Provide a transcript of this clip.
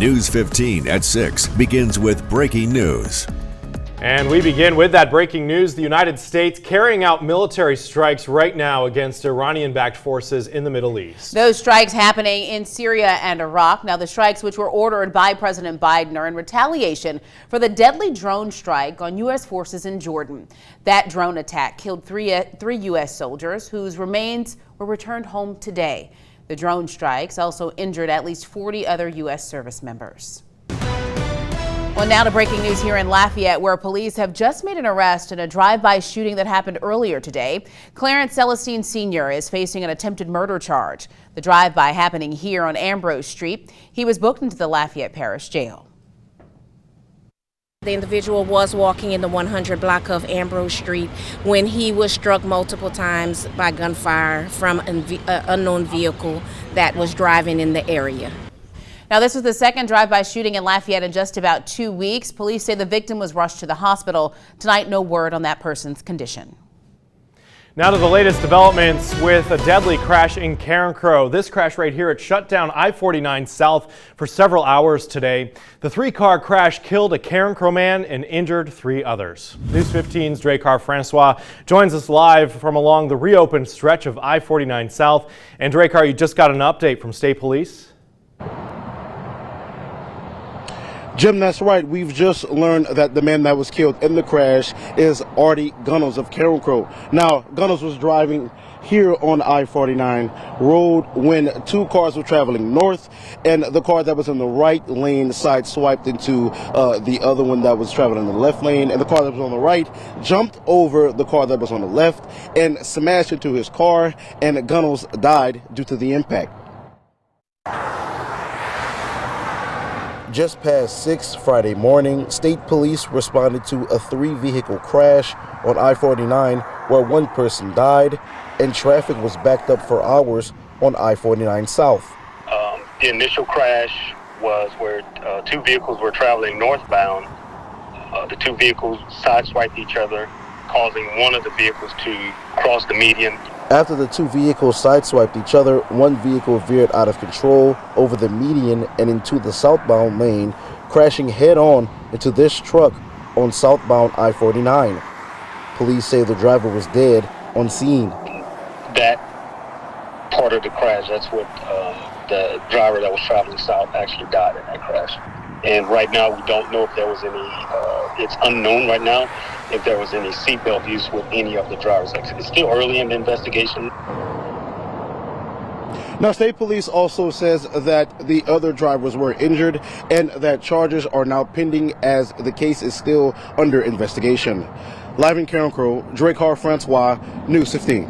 News 15 at 6 begins with breaking news. And we begin with that breaking news. The United States carrying out military strikes right now against Iranian-backed forces in the Middle East. Those strikes happening in Syria and Iraq. Now, the strikes, which were ordered by President Biden, are in retaliation for the deadly drone strike on U.S. forces in Jordan. That drone attack killed three U.S. soldiers whose remains were returned home today. The drone strikes also injured at least 40 other U.S. service members. Well, now to breaking news here in Lafayette, where police have just made an arrest in a drive-by shooting that happened earlier today. Clarence Celestine Sr. is facing an attempted murder charge. The drive-by happening here on Ambrose Street. He was booked into the Lafayette Parish Jail. The individual was walking in the 100 block of Ambrose Street when he was struck multiple times by gunfire from an unknown vehicle that was driving in the area. Now, this was the second drive-by shooting in Lafayette in just about 2 weeks. Police say the victim was rushed to the hospital. Tonight, no word on that person's condition. Now to the latest developments with a deadly crash in Carencro. This crash right here, it shut down I-49 south for several hours today. The three-car crash killed a Carencro man and injured 3 others. News 15's Dracar Francois joins us live from along the reopened stretch of I-49 south. And Dracar, you just got an update from State Police? Jim, that's right. We've just learned that the man that was killed in the crash is Artie Gunnells of Carencro. Now, Gunnells was driving here on I-49 road when 2 cars were traveling north, and the car that was in the right lane sideswiped into the other one that was traveling in the left lane, and the car that was on the right jumped over the car that was on the left and smashed into his car, and Gunnells died due to the impact. Just past 6 Friday morning, State Police responded to a 3-vehicle crash on I-49 where 1 person died and traffic was backed up for hours on I-49 South. The initial crash was where 2 vehicles were traveling northbound. The 2 vehicles sideswiped each other, causing one of the vehicles to cross the median. After the 2 vehicles sideswiped each other, 1 vehicle veered out of control over the median and into the southbound lane, crashing head-on into this truck on southbound I-49. Police say the driver was dead on scene. That part of the crash, that's what the driver that was traveling south actually died in that crash. And right now, we don't know if there was any, it's unknown right now, if there was any seatbelt use with any of the drivers. It's still early in the investigation. Now, State Police also says that the other drivers were injured and that charges are now pending as the case is still under investigation. Live in Carencro, Dracar Francois, News 15.